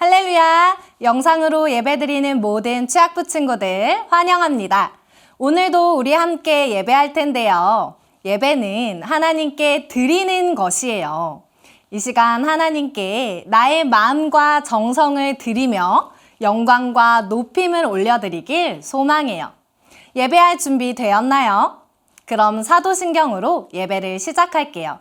할렐루야! 영상으로 예배드리는 모든 취학부 친구들 환영합니다. 오늘도 우리 함께 예배할 텐데요. 예배는 하나님께 드리는 것이에요. 이 시간 하나님께 나의 마음과 정성을 드리며 영광과 높임을 올려드리길 소망해요. 예배할 준비 되었나요? 그럼 사도신경으로 예배를 시작할게요.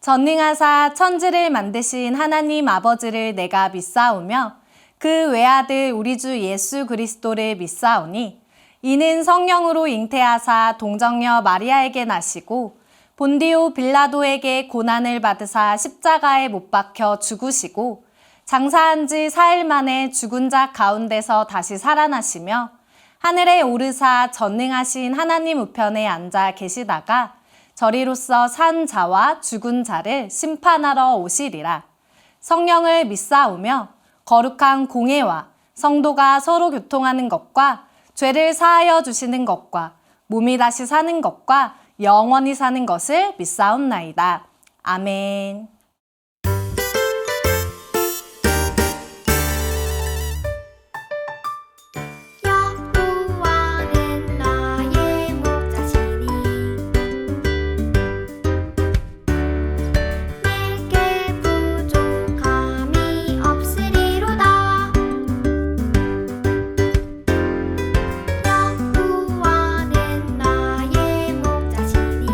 전능하사 천지를 만드신 하나님 아버지를 내가 믿사오며 그 외아들 우리 주 예수 그리스도를 믿사오니 이는 성령으로 잉태하사 동정녀 마리아에게 나시고 본디오 빌라도에게 고난을 받으사 십자가에 못 박혀 죽으시고 장사한 지 4일 만에 죽은 자 가운데서 다시 살아나시며 하늘에 오르사 전능하신 하나님 우편에 앉아 계시다가 저리로서 산 자와 죽은 자를 심판하러 오시리라. 성령을 믿사오며 거룩한 공회와 성도가 서로 교통하는 것과 죄를 사하여 주시는 것과 몸이 다시 사는 것과 영원히 사는 것을 믿사옵나이다. 아멘. 여호와는 나의 목자시니 내게 부족함이 없으리로다. 여호와는 나의 목자시니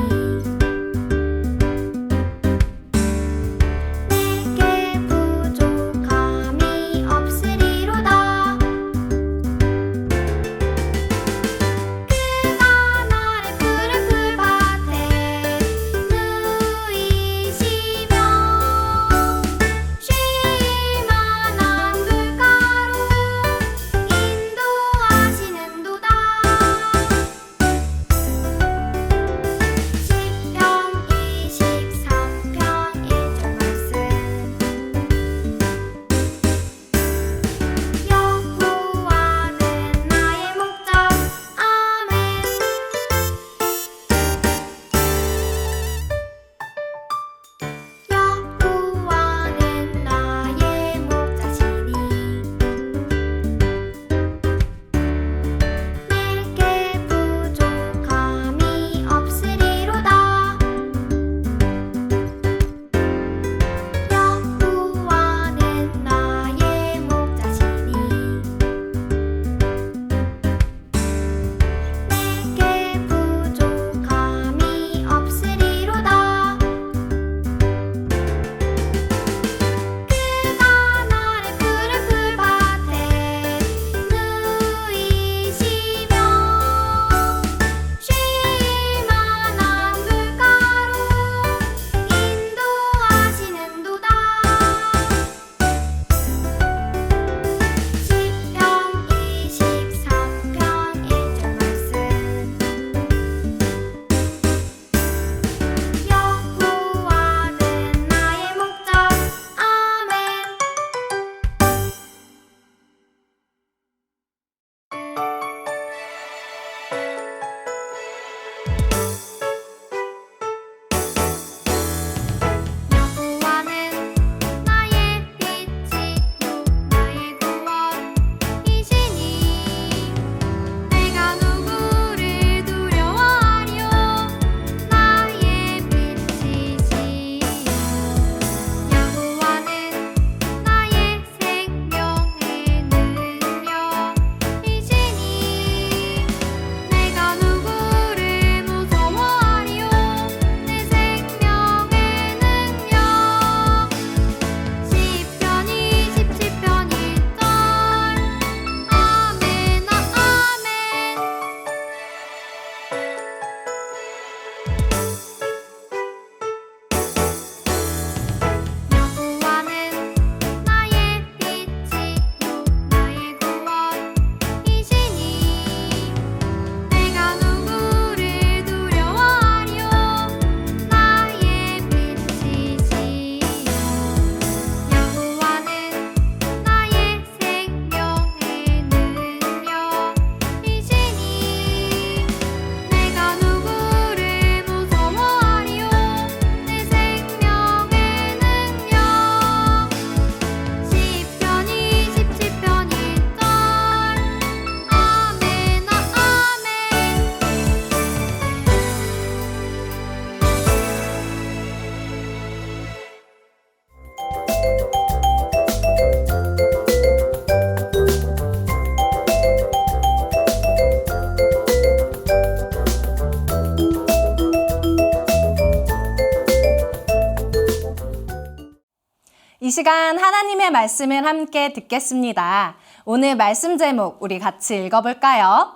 이 시간 하나님의 말씀을 함께 듣겠습니다. 오늘 말씀 제목 우리 같이 읽어볼까요?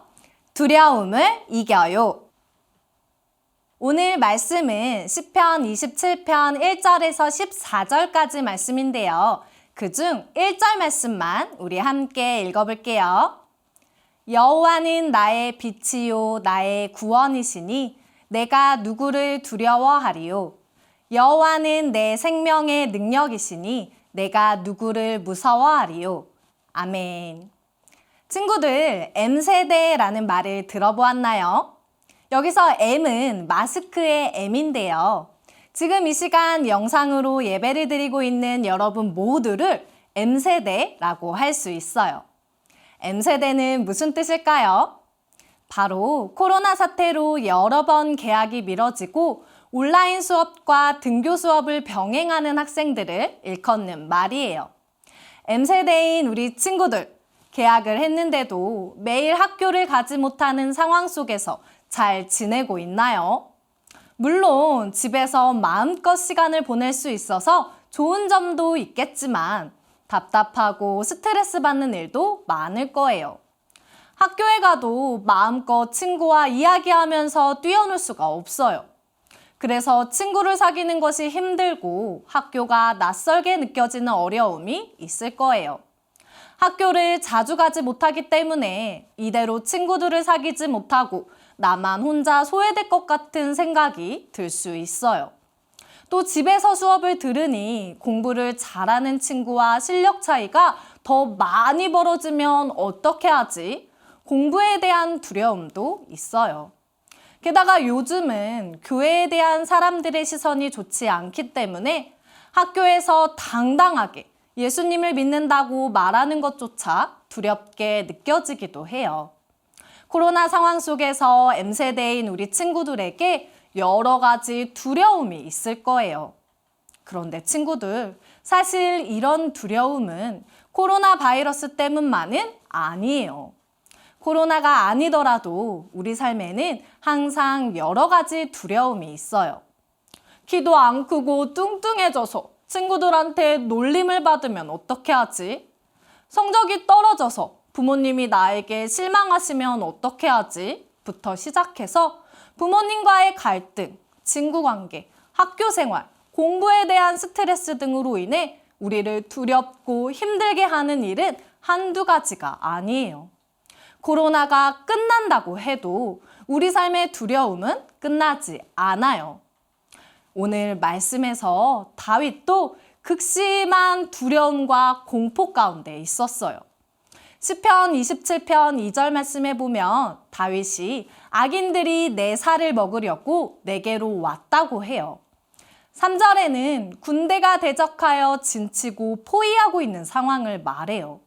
두려움을 이겨요. 오늘 말씀은 시편 27편 1절에서 14절까지 말씀인데요. 그중 1절 말씀만 우리 함께 읽어볼게요. 여호와는 나의 빛이요 나의 구원이시니 내가 누구를 두려워하리요. 여호와는 내 생명의 능력이시니 내가 누구를 무서워하리요. 아멘. 친구들, M세대라는 말을 들어보았나요? 여기서 M은 마스크의 M인데요. 지금 이 시간 영상으로 예배를 드리고 있는 여러분 모두를 M세대라고 할 수 있어요. M세대는 무슨 뜻일까요? 바로 코로나 사태로 여러 번 개학이 미뤄지고 온라인 수업과 등교 수업을 병행하는 학생들을 일컫는 말이에요. M세대인 우리 친구들, 개학을 했는데도 매일 학교를 가지 못하는 상황 속에서 잘 지내고 있나요? 물론 집에서 마음껏 시간을 보낼 수 있어서 좋은 점도 있겠지만 답답하고 스트레스 받는 일도 많을 거예요. 학교에 가도 마음껏 친구와 이야기하면서 뛰어놀 수가 없어요. 그래서 친구를 사귀는 것이 힘들고 학교가 낯설게 느껴지는 어려움이 있을 거예요. 학교를 자주 가지 못하기 때문에 이대로 친구들을 사귀지 못하고 나만 혼자 소외될 것 같은 생각이 들 수 있어요. 또 집에서 수업을 들으니 공부를 잘하는 친구와 실력 차이가 더 많이 벌어지면 어떻게 하지? 공부에 대한 두려움도 있어요. 게다가 요즘은 교회에 대한 사람들의 시선이 좋지 않기 때문에 학교에서 당당하게 예수님을 믿는다고 말하는 것조차 두렵게 느껴지기도 해요. 코로나 상황 속에서 M세대인 우리 친구들에게 여러 가지 두려움이 있을 거예요. 그런데 친구들, 사실 이런 두려움은 코로나 바이러스 때문만은 아니에요. 코로나가 아니더라도 우리 삶에는 항상 여러 가지 두려움이 있어요. 키도 안 크고 뚱뚱해져서 친구들한테 놀림을 받으면 어떻게 하지? 성적이 떨어져서 부모님이 나에게 실망하시면 어떻게 하지? 부터 시작해서 부모님과의 갈등, 친구 관계, 학교 생활, 공부에 대한 스트레스 등으로 인해 우리를 두렵고 힘들게 하는 일은 한두 가지가 아니에요. 코로나가 끝난다고 해도 우리 삶의 두려움은 끝나지 않아요. 오늘 말씀에서 다윗도 극심한 두려움과 공포 가운데 있었어요. 시편 27편 2절 말씀에 보면 다윗이 악인들이 내 살을 먹으려고 내게로 왔다고 해요. 3절에는 군대가 대적하여 진치고 포위하고 있는 상황을 말해요.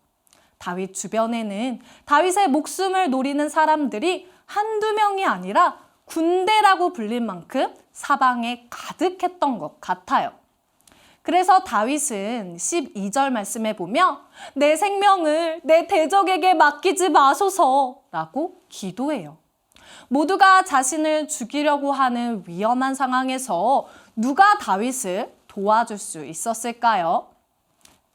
다윗 주변에는 다윗의 목숨을 노리는 사람들이 한두 명이 아니라 군대라고 불릴 만큼 사방에 가득했던 것 같아요. 그래서 다윗은 12절 말씀에 보면 내 생명을 내 대적에게 맡기지 마소서라고 기도해요. 모두가 자신을 죽이려고 하는 위험한 상황에서 누가 다윗을 도와줄 수 있었을까요?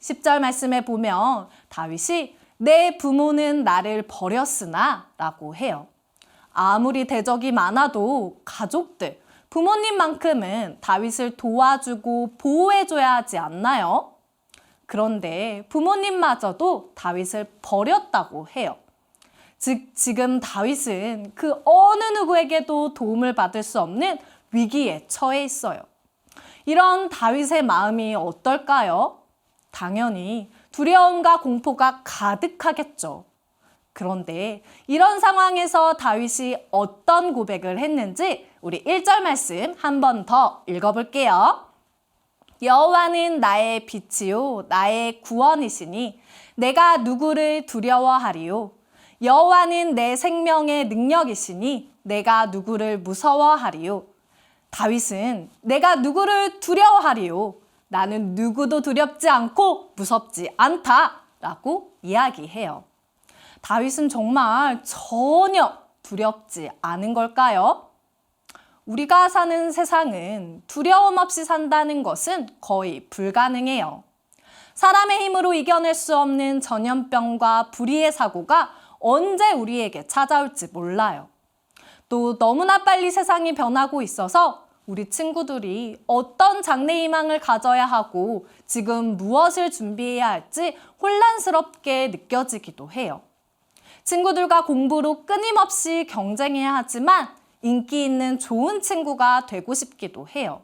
10절 말씀에 보면 다윗이 내 부모는 나를 버렸으나 라고 해요. 아무리 대적이 많아도 가족들, 부모님만큼은 다윗을 도와주고 보호해줘야 하지 않나요? 그런데 부모님마저도 다윗을 버렸다고 해요. 즉 지금 다윗은 그 어느 누구에게도 도움을 받을 수 없는 위기에 처해 있어요. 이런 다윗의 마음이 어떨까요? 당연히 두려움과 공포가 가득하겠죠. 그런데 이런 상황에서 다윗이 어떤 고백을 했는지 우리 1절 말씀 한 번 더 읽어볼게요. 여호와는 나의 빛이요 나의 구원이시니 내가 누구를 두려워하리요. 여호와는 내 생명의 능력이시니 내가 누구를 무서워하리요. 다윗은 내가 누구를 두려워하리요. 나는 누구도 두렵지 않고 무섭지 않다라고 이야기해요. 다윗은 정말 전혀 두렵지 않은 걸까요? 우리가 사는 세상은 두려움 없이 산다는 것은 거의 불가능해요. 사람의 힘으로 이겨낼 수 없는 전염병과 불의의 사고가 언제 우리에게 찾아올지 몰라요. 또 너무나 빨리 세상이 변하고 있어서 우리 친구들이 어떤 장래희망을 가져야 하고 지금 무엇을 준비해야 할지 혼란스럽게 느껴지기도 해요. 친구들과 공부로 끊임없이 경쟁해야 하지만 인기 있는 좋은 친구가 되고 싶기도 해요.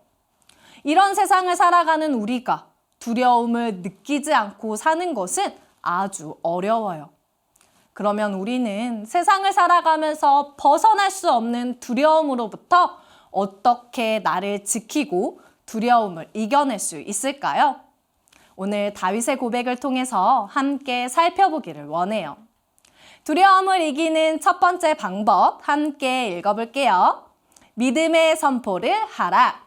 이런 세상을 살아가는 우리가 두려움을 느끼지 않고 사는 것은 아주 어려워요. 그러면 우리는 세상을 살아가면서 벗어날 수 없는 두려움으로부터 어떻게 나를 지키고 두려움을 이겨낼 수 있을까요? 오늘 다윗의 고백을 통해서 함께 살펴보기를 원해요. 두려움을 이기는 첫 번째 방법 함께 읽어볼게요. 믿음의 선포를 하라.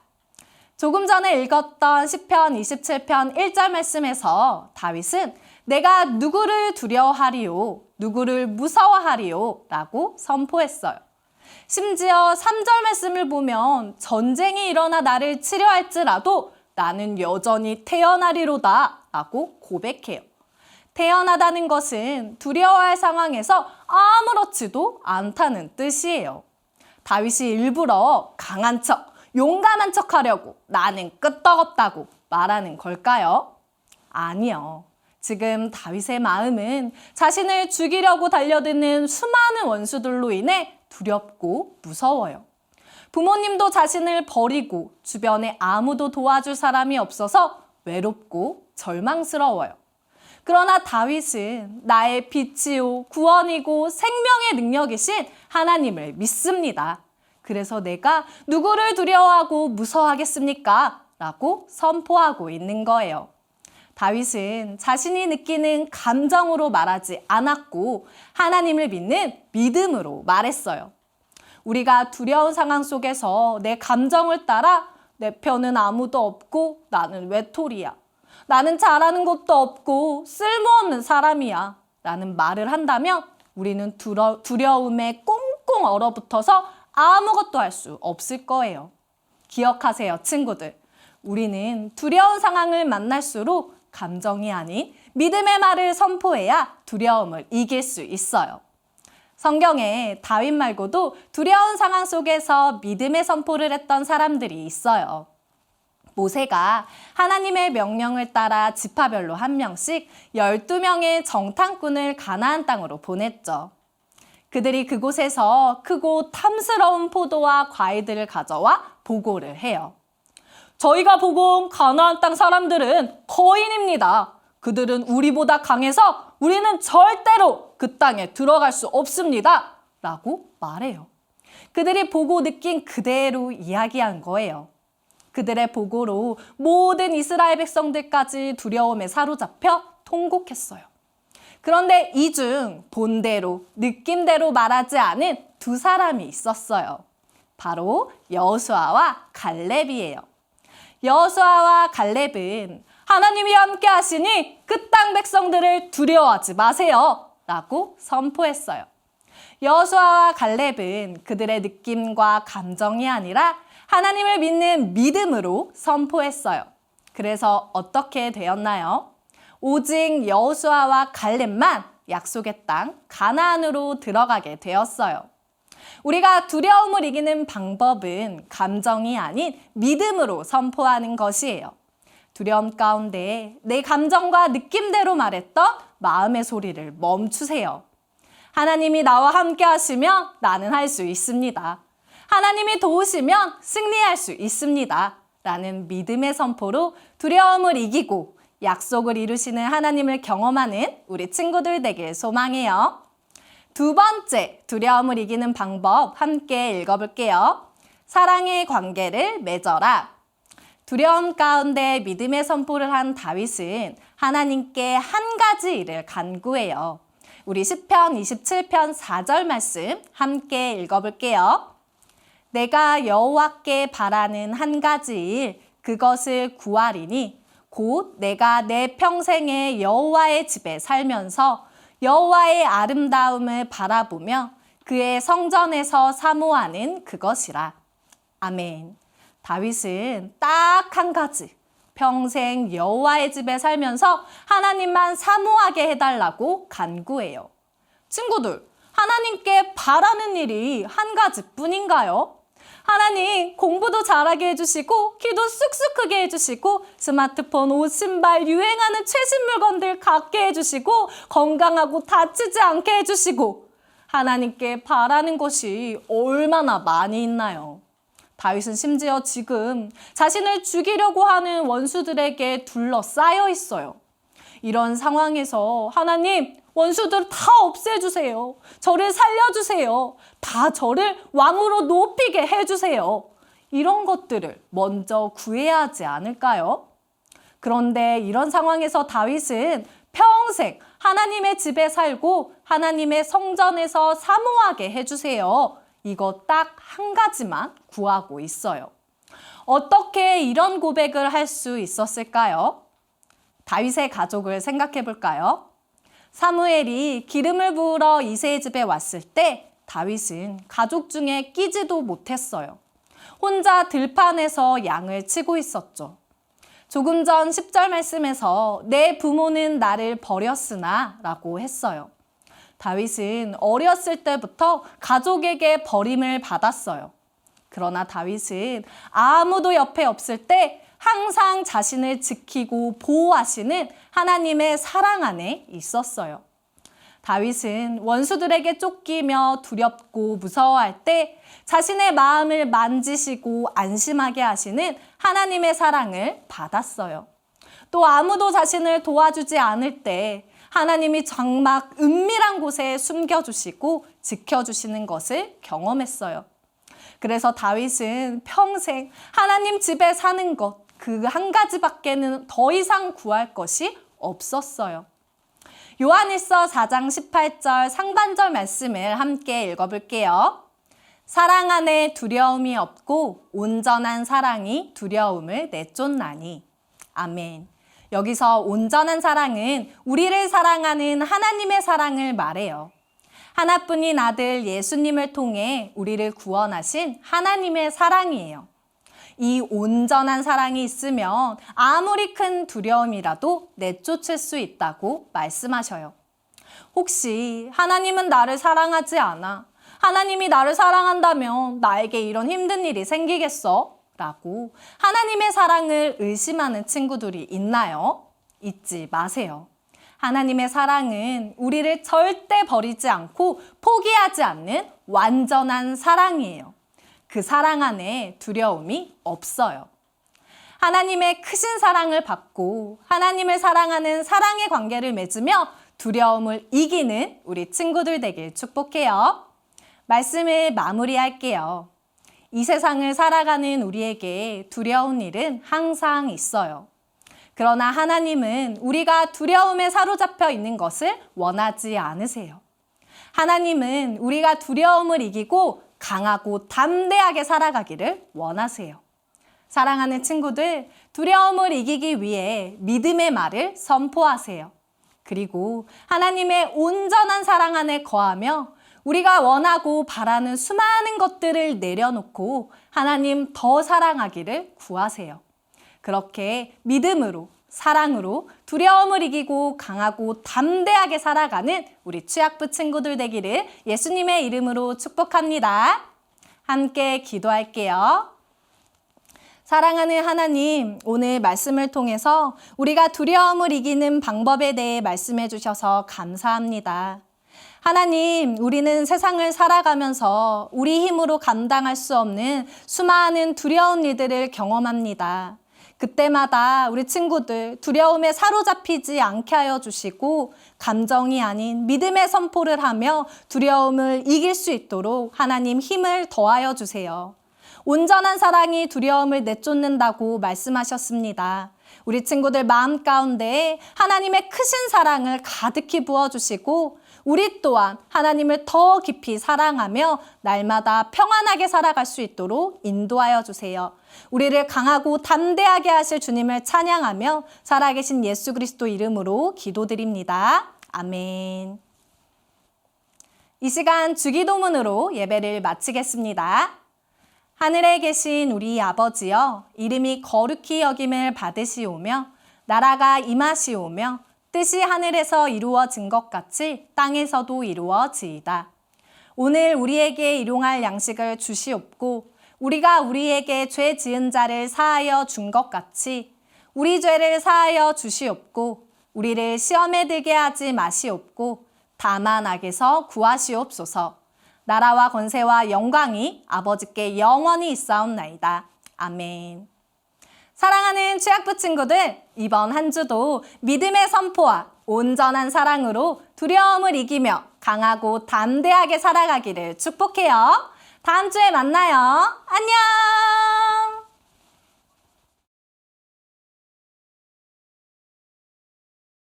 조금 전에 읽었던 시편 27편 1절 말씀에서 다윗은 내가 누구를 두려워하리요, 누구를 무서워하리요 라고 선포했어요. 심지어 3절 말씀을 보면 전쟁이 일어나 나를 치려할지라도 나는 여전히 태어나리로다 라고 고백해요. 태어나다는 것은 두려워할 상황에서 아무렇지도 않다는 뜻이에요. 다윗이 일부러 강한 척, 용감한 척 하려고 나는 끄떡없다고 말하는 걸까요? 아니요. 지금 다윗의 마음은 자신을 죽이려고 달려드는 수많은 원수들로 인해 두렵고 무서워요. 부모님도 자신을 버리고 주변에 아무도 도와줄 사람이 없어서 외롭고 절망스러워요. 그러나 다윗은 나의 빛이요 구원이고 생명의 능력이신 하나님을 믿습니다. 그래서 내가 누구를 두려워하고 무서워하겠습니까? 라고 선포하고 있는 거예요. 다윗은 자신이 느끼는 감정으로 말하지 않았고 하나님을 믿는 믿음으로 말했어요. 우리가 두려운 상황 속에서 내 감정을 따라 내 편은 아무도 없고 나는 외톨이야, 나는 잘하는 것도 없고 쓸모없는 사람이야 라는 말을 한다면 우리는 두려움에 꽁꽁 얼어붙어서 아무것도 할 수 없을 거예요. 기억하세요, 친구들. 우리는 두려운 상황을 만날수록 감정이 아닌 믿음의 말을 선포해야 두려움을 이길 수 있어요. 성경에 다윗 말고도 두려운 상황 속에서 믿음의 선포를 했던 사람들이 있어요. 모세가 하나님의 명령을 따라 지파별로 한 명씩 12명의 정탐꾼을 가나안 땅으로 보냈죠. 그들이 그곳에서 크고 탐스러운 포도와 과일들을 가져와 보고를 해요. 저희가 보고 온 가나안 땅 사람들은 거인입니다. 그들은 우리보다 강해서 우리는 절대로 그 땅에 들어갈 수 없습니다. 라고 말해요. 그들이 보고 느낀 그대로 이야기한 거예요. 그들의 보고로 모든 이스라엘 백성들까지 두려움에 사로잡혀 통곡했어요. 그런데 이 중 본대로, 느낌대로 말하지 않은 두 사람이 있었어요. 바로 여호수아와 갈렙이에요. 여호수아와 갈렙은 하나님이 함께 하시니 그 땅 백성들을 두려워하지 마세요 라고 선포했어요. 여호수아와 갈렙은 그들의 느낌과 감정이 아니라 하나님을 믿는 믿음으로 선포했어요. 그래서 어떻게 되었나요? 오직 여호수아와 갈렙만 약속의 땅 가나안으로 들어가게 되었어요. 우리가 두려움을 이기는 방법은 감정이 아닌 믿음으로 선포하는 것이에요. 두려움 가운데 내 감정과 느낌대로 말했던 마음의 소리를 멈추세요. 하나님이 나와 함께 하시면 나는 할 수 있습니다. 하나님이 도우시면 승리할 수 있습니다. 라는 믿음의 선포로 두려움을 이기고 약속을 이루시는 하나님을 경험하는 우리 친구들 되길 소망해요. 두 번째, 두려움을 이기는 방법 함께 읽어볼게요. 사랑의 관계를 맺어라. 두려움 가운데 믿음의 선포를 한 다윗은 하나님께 한 가지 일을 간구해요. 우리 시편 27편 4절 말씀 함께 읽어볼게요. 내가 여호와께 바라는 한 가지 일, 그것을 구하리니 곧 내가 내 평생에 여호와의 집에 살면서 여호와의 아름다움을 바라보며 그의 성전에서 사모하는 그것이라. 아멘. 다윗은 딱 한 가지, 평생 여호와의 집에 살면서 하나님만 사모하게 해달라고 간구해요. 친구들, 하나님께 바라는 일이 한 가지뿐인가요? 하나님 공부도 잘하게 해주시고 키도 쑥쑥 크게 해주시고 스마트폰, 옷, 신발, 유행하는 최신 물건들 갖게 해주시고 건강하고 다치지 않게 해주시고 하나님께 바라는 것이 얼마나 많이 있나요? 다윗은 심지어 지금 자신을 죽이려고 하는 원수들에게 둘러싸여 있어요. 이런 상황에서 하나님, 원수들 다 없애주세요. 저를 살려주세요. 다 저를 왕으로 높이게 해주세요. 이런 것들을 먼저 구해야 하지 않을까요? 그런데 이런 상황에서 다윗은 평생 하나님의 집에 살고 하나님의 성전에서 사모하게 해주세요. 이거 딱 한 가지만 구하고 있어요. 어떻게 이런 고백을 할 수 있었을까요? 다윗의 가족을 생각해 볼까요? 사무엘이 기름을 부으러 이새의 집에 왔을 때 다윗은 가족 중에 끼지도 못했어요. 혼자 들판에서 양을 치고 있었죠. 조금 전 10절 말씀에서 내 부모는 나를 버렸으나 라고 했어요. 다윗은 어렸을 때부터 가족에게 버림을 받았어요. 그러나 다윗은 아무도 옆에 없을 때 항상 자신을 지키고 보호하시는 하나님의 사랑 안에 있었어요. 다윗은 원수들에게 쫓기며 두렵고 무서워할 때 자신의 마음을 만지시고 안심하게 하시는 하나님의 사랑을 받았어요. 또 아무도 자신을 도와주지 않을 때 하나님이 장막 은밀한 곳에 숨겨주시고 지켜주시는 것을 경험했어요. 그래서 다윗은 평생 하나님 집에 사는 것, 그 한 가지밖에는 더 이상 구할 것이 없었어요. 요한일서 4장 18절 상반절 말씀을 함께 읽어볼게요. 사랑 안에 두려움이 없고 온전한 사랑이 두려움을 내쫓나니. 아멘. 여기서 온전한 사랑은 우리를 사랑하는 하나님의 사랑을 말해요. 하나뿐인 아들 예수님을 통해 우리를 구원하신 하나님의 사랑이에요. 이 온전한 사랑이 있으면 아무리 큰 두려움이라도 내쫓을 수 있다고 말씀하셔요. 혹시 하나님은 나를 사랑하지 않아? 하나님이 나를 사랑한다면 나에게 이런 힘든 일이 생기겠어? 라고 하나님의 사랑을 의심하는 친구들이 있나요? 잊지 마세요. 하나님의 사랑은 우리를 절대 버리지 않고 포기하지 않는 완전한 사랑이에요. 그 사랑 안에 두려움이 없어요. 하나님의 크신 사랑을 받고 하나님을 사랑하는 사랑의 관계를 맺으며 두려움을 이기는 우리 친구들 되길 축복해요. 말씀을 마무리할게요. 이 세상을 살아가는 우리에게 두려운 일은 항상 있어요. 그러나 하나님은 우리가 두려움에 사로잡혀 있는 것을 원하지 않으세요. 하나님은 우리가 두려움을 이기고 강하고 담대하게 살아가기를 원하세요. 사랑하는 친구들, 두려움을 이기기 위해 믿음의 말을 선포하세요. 그리고 하나님의 온전한 사랑 안에 거하며 우리가 원하고 바라는 수많은 것들을 내려놓고 하나님 더 사랑하기를 구하세요. 그렇게 믿음으로, 사랑으로 두려움을 이기고 강하고 담대하게 살아가는 우리 취학부 친구들 되기를 예수님의 이름으로 축복합니다. 함께 기도할게요. 사랑하는 하나님, 오늘 말씀을 통해서 우리가 두려움을 이기는 방법에 대해 말씀해 주셔서 감사합니다. 하나님, 우리는 세상을 살아가면서 우리 힘으로 감당할 수 없는 수많은 두려운 일들을 경험합니다. 그때마다 우리 친구들 두려움에 사로잡히지 않게 하여 주시고 감정이 아닌 믿음의 선포를 하며 두려움을 이길 수 있도록 하나님 힘을 더하여 주세요. 온전한 사랑이 두려움을 내쫓는다고 말씀하셨습니다. 우리 친구들 마음 가운데 하나님의 크신 사랑을 가득히 부어주시고 우리 또한 하나님을 더 깊이 사랑하며 날마다 평안하게 살아갈 수 있도록 인도하여 주세요. 우리를 강하고 담대하게 하실 주님을 찬양하며 살아계신 예수 그리스도 이름으로 기도드립니다. 아멘. 이 시간 주기도문으로 예배를 마치겠습니다. 하늘에 계신 우리 아버지여, 이름이 거룩히 여김을 받으시오며 나라가 임하시오며 뜻이 하늘에서 이루어진 것 같이 땅에서도 이루어지이다. 오늘 우리에게 일용할 양식을 주시옵고 우리가 우리에게 죄 지은 자를 사하여 준 것 같이 우리 죄를 사하여 주시옵고 우리를 시험에 들게 하지 마시옵고 다만 악에서 구하시옵소서. 나라와 권세와 영광이 아버지께 영원히 있사옵나이다. 아멘. 사랑하는 취학부 친구들, 이번 한 주도 믿음의 선포와 온전한 사랑으로 두려움을 이기며 강하고 담대하게 살아가기를 축복해요. 다음 주에 만나요. 안녕!